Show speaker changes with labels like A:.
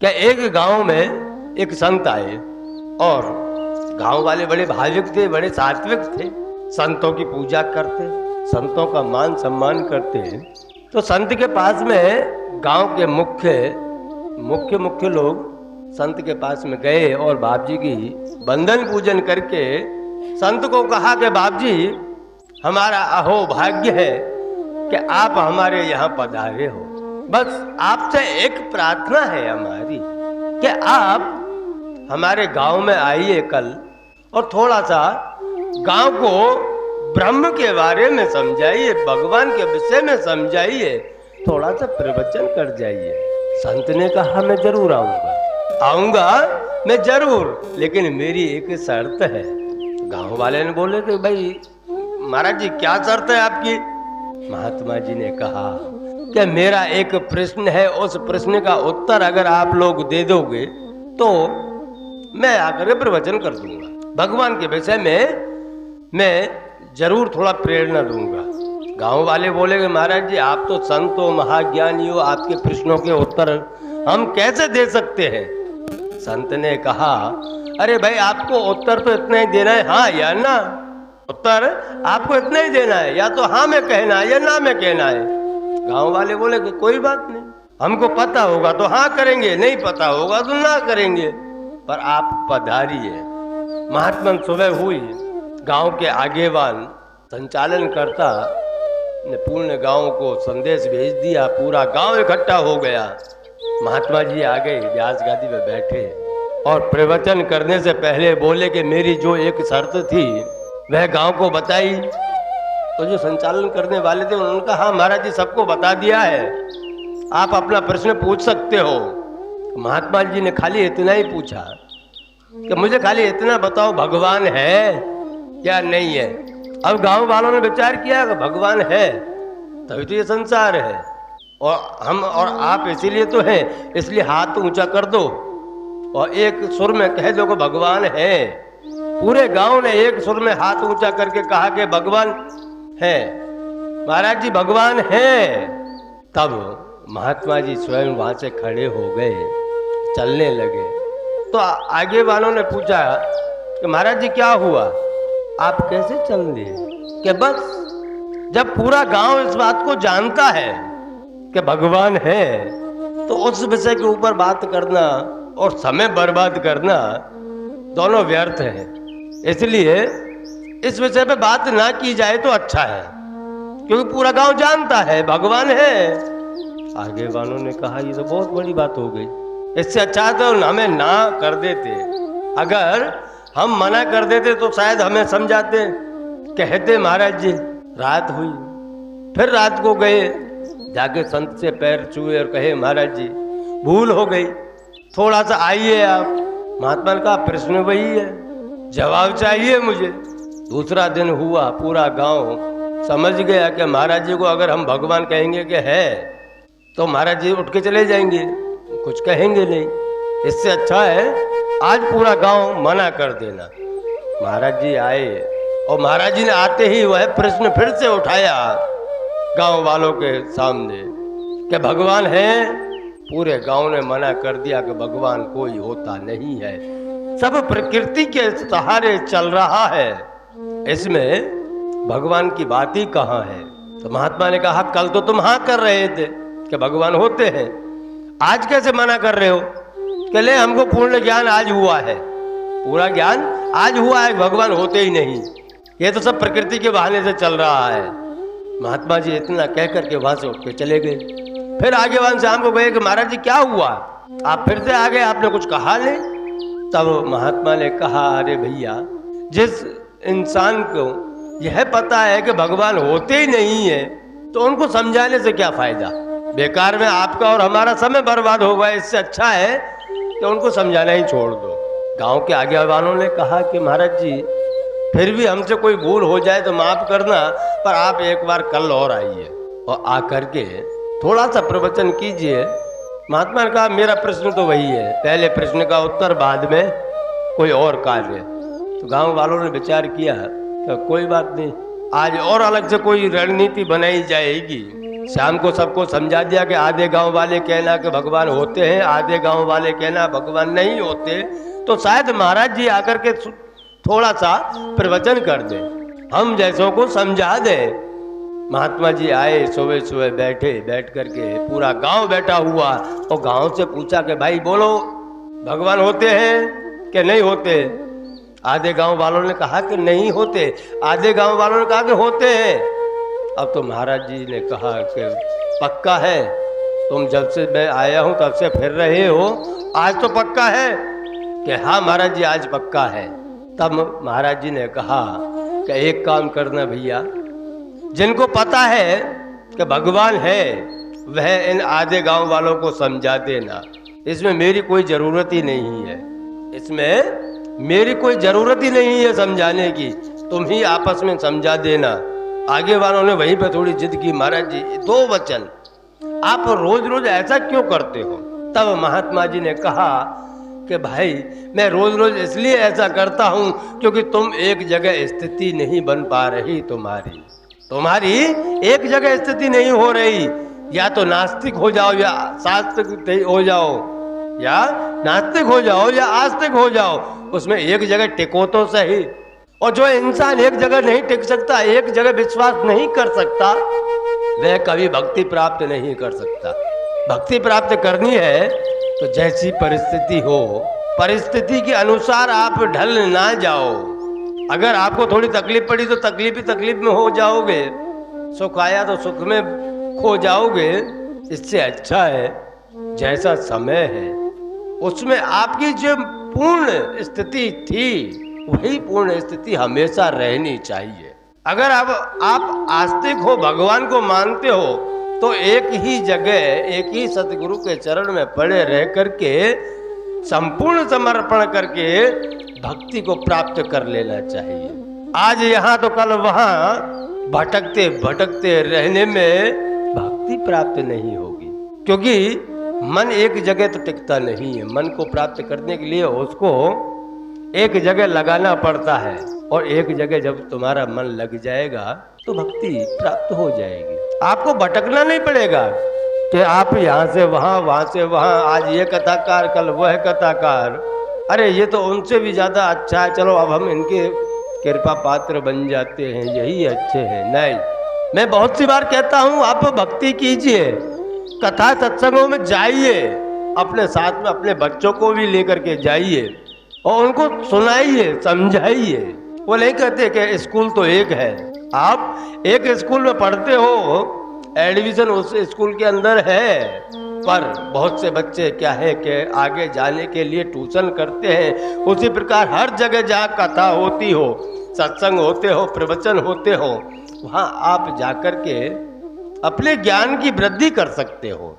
A: क्या एक गांव में एक संत आए और गांव वाले बड़े भावुक थे, बड़े सात्विक थे, संतों की पूजा करते, संतों का मान सम्मान करते। तो संत के पास में गांव के मुख्य लोग संत के पास में गए और बाप जी की बंधन पूजन करके संत को कहा कि बाप जी, हमारा अहो भाग्य है कि आप हमारे यहाँ पधारे हो। बस आपसे एक प्रार्थना है हमारी कि आप हमारे गांव में आइए कल और थोड़ा सा गांव को ब्रह्म के बारे में समझाइए, भगवान के विषय में समझाइए, थोड़ा सा प्रवचन कर जाइए। संत ने कहा मैं जरूर आऊंगा मैं जरूर, लेकिन मेरी एक शर्त है। गांव वाले ने बोले कि भाई महाराज जी क्या शर्त है आपकी? महात्मा जी ने कहा कि मेरा एक प्रश्न है, उस प्रश्न का उत्तर अगर आप लोग दे दोगे तो मैं आकर प्रवचन कर दूंगा, भगवान के विषय में मैं जरूर थोड़ा प्रेरणा दूंगा। गांव वाले बोले कि महाराज जी आप तो संत हो, महाज्ञानी हो, आपके प्रश्नों के उत्तर हम कैसे दे सकते हैं? संत ने कहा अरे भाई आपको उत्तर तो इतना ही देना है, हाँ या ना। उत्तर आपको इतना ही देना है, या तो हाँ में कहना है या ना में कहना है। गांव वाले बोले कि कोई बात नहीं, हमको पता होगा तो हाँ करेंगे, नहीं पता होगा तो ना करेंगे, पर आप पधारिए। महात्मा सुबह हुई, गांव के आगेवान संचालन करता ने पूर्ण गांव को संदेश भेज दिया, पूरा गांव इकट्ठा हो गया। महात्मा जी आ गए, व्यास गादी में बैठे और प्रवचन करने से पहले बोले कि मेरी जो एक शर्त थी वह गांव को बताई। तो जो संचालन करने वाले थे उन्होंने कहा महाराज जी सबको बता दिया है, आप अपना प्रश्न पूछ सकते हो। महात्मा जी ने खाली इतना ही पूछा कि मुझे खाली इतना बताओ, भगवान है या नहीं है? अब गांव वालों ने विचार किया कि भगवान है तभी तो ये संसार है, और हम और आप इसीलिए तो हैं, इसलिए हाथ ऊंचा कर दो और एक सुर में कह दो कि भगवान है। पूरे गांव ने एक सुर में हाथ ऊंचा करके कहा कि भगवान है, महाराज जी भगवान है। तब महात्मा जी स्वयं वहां से खड़े हो गए, चलने लगे। तो आगे वालों ने पूछा कि महाराज जी क्या हुआ, आप कैसे चल दिए? कि बस जब पूरा गांव इस बात को जानता है कि भगवान है तो उस विषय के ऊपर बात करना और समय बर्बाद करना दोनों व्यर्थ है, इसलिए इस विषय पे बात ना की जाए तो अच्छा है, क्योंकि पूरा गांव जानता है भगवान है। आगे वालों ने कहा ये तो बहुत बड़ी बात हो गई, इससे अच्छा तो हमें ना कर देते। अगर हम मना कर देते तो शायद हमें समझाते, कहते महाराज जी। रात हुई, फिर रात को गए, जाके संत से पैर छुए और कहे महाराज जी भूल हो गई, थोड़ा सा आइए आप। महात्मा ने कहा प्रश्न वही है, जवाब चाहिए मुझे। दूसरा दिन हुआ, पूरा गांव समझ गया कि महाराज जी को अगर हम भगवान कहेंगे कि है तो महाराज जी उठ के चले जाएंगे, कुछ कहेंगे नहीं। इससे अच्छा है आज पूरा गांव मना कर देना। महाराज जी आए और महाराज जी ने आते ही वह प्रश्न फिर से उठाया गांव वालों के सामने कि भगवान है। पूरे गांव ने मना कर दिया कि भगवान कोई होता नहीं है, सब प्रकृति के सहारे चल रहा है, इसमें भगवान की बात ही कहाँ है। तो महात्मा ने कहा कल तो तुम हाँ कर रहे थे कि भगवान होते हैं, आज कैसे मना कर रहे हो? कि ले हमको पूर्ण ज्ञान आज हुआ है, पूरा ज्ञान आज हुआ है, भगवान होते ही नहीं, ये तो सब प्रकृति के बहाने से चल रहा है। महात्मा जी इतना कह करके वहां से उठ के चले गए। फिर आगे वहां शाम को गए कि महाराज जी क्या हुआ, आप फिर से आ गए, आपने कुछ कहा नहीं? तब महात्मा ने कहा अरे भैया, जिस इंसान को यह पता है कि भगवान होते ही नहीं है तो उनको समझाने से क्या फायदा, बेकार में आपका और हमारा समय बर्बाद होगा। इससे अच्छा है कि उनको समझाना ही छोड़ दो। गांव के आगे वालों ने कहा कि महाराज जी फिर भी हमसे कोई भूल हो जाए तो माफ करना, पर आप एक बार कल और आइए और आकर के थोड़ा सा प्रवचन कीजिए। महात्मा ने कहा मेरा प्रश्न तो वही है, पहले प्रश्न का उत्तर, बाद में कोई और कार्य। तो गांव वालों ने विचार किया तो कोई बात नहीं, आज और अलग से कोई रणनीति बनाई जाएगी शाम को सबको समझा दिया कि आधे गांव वाले कहना कि भगवान होते हैं, आधे गांव वाले कहना भगवान नहीं होते, तो शायद महाराज जी आकर के थोड़ा सा प्रवचन कर दे, हम जैसों को समझा दे। महात्मा जी आए, सुबह सुबह बैठे, बैठ करके पूरा गांव बैठा हुआ और गांव से पूछा कि भाई बोलो भगवान होते हैं कि नहीं होते। आधे गांव वालों ने कहा कि नहीं होते, आधे गांव वालों ने कहा कि होते हैं। अब तो महाराज जी ने कहा कि पक्का है, तुम जब से मैं आया हूं तब से फिर रहे हो, आज तो पक्का है कि हाँ महाराज जी आज पक्का है। तब महाराज जी ने कहा कि एक काम करना भैया, जिनको पता है कि भगवान है वह इन आधे गांव वालों को समझा देना, इसमें मेरी कोई जरूरत ही नहीं है, इसमें मेरी कोई जरूरत ही नहीं है समझाने की, तुम ही आपस में समझा देना। आगे वालों ने वहीं पर थोड़ी जिद की, महाराज जी 2 वचन, आप रोज रोज ऐसा क्यों करते हो। तब महात्मा जी ने कहा कि भाई मैं रोज रोज इसलिए ऐसा करता हूं क्योंकि तुम एक जगह स्थिति नहीं बन पा रही, तुम्हारी एक जगह स्थिति नहीं हो रही, या तो नास्तिक हो जाओ या शास्त्रिक हो जाओ, या नास्तिक हो जाओ या आस्तिक हो जाओ, उसमें एक जगह टिको तो सही। और जो इंसान एक जगह नहीं टिक सकता, एक जगह विश्वास नहीं कर सकता, वह कभी भक्ति प्राप्त नहीं कर सकता। भक्ति प्राप्त करनी है तो जैसी परिस्थिति हो, परिस्थिति के अनुसार आप ढल ना जाओ। अगर आपको थोड़ी तकलीफ पड़ी तो तकलीफ में हो जाओगे, सुख आया तो सुख में खो जाओगे। इससे अच्छा है जैसा समय है उसमें आपकी जो पूर्ण स्थिति थी वही पूर्ण स्थिति हमेशा रहनी चाहिए। अगर आप आस्तिक हो, भगवान को मानते हो, तो एक ही जगह एक ही सतगुरु के चरण में पड़े रह करके संपूर्ण समर्पण करके भक्ति को प्राप्त कर लेना चाहिए। आज यहाँ तो कल वहाँ भटकते भटकते रहने में भक्ति प्राप्त नहीं होगी, क्योंकि मन एक जगह तो टिकता नहीं है। मन को प्राप्त करने के लिए उसको एक जगह लगाना पड़ता है, और एक जगह जब तुम्हारा मन लग जाएगा तो भक्ति प्राप्त हो जाएगी। आपको भटकना नहीं पड़ेगा कि आप यहाँ से वहाँ, वहाँ से वहाँ, आज ये कथाकार कल वह कथाकार, अरे ये तो उनसे भी ज़्यादा अच्छा है, चलो अब हम इनके कृपा पात्र बन जाते हैं, यही अच्छे हैं। नहीं, मैं बहुत सी बार कहता हूँ आप भक्ति कीजिए, कथा सत्संगों में जाइए, अपने साथ में अपने बच्चों को भी लेकर के जाइए और उनको सुनाइए, समझाइए। वो नहीं कहते कि स्कूल तो एक है, आप एक स्कूल में पढ़ते हो, एडमिशन उस स्कूल के अंदर है, पर बहुत से बच्चे क्या है कि आगे जाने के लिए ट्यूशन करते हैं। उसी प्रकार हर जगह जहाँ कथा होती हो, सत्संग होते हो, प्रवचन होते हो, वहाँ आप जाकर के अपने ज्ञान की वृद्धि कर सकते हो।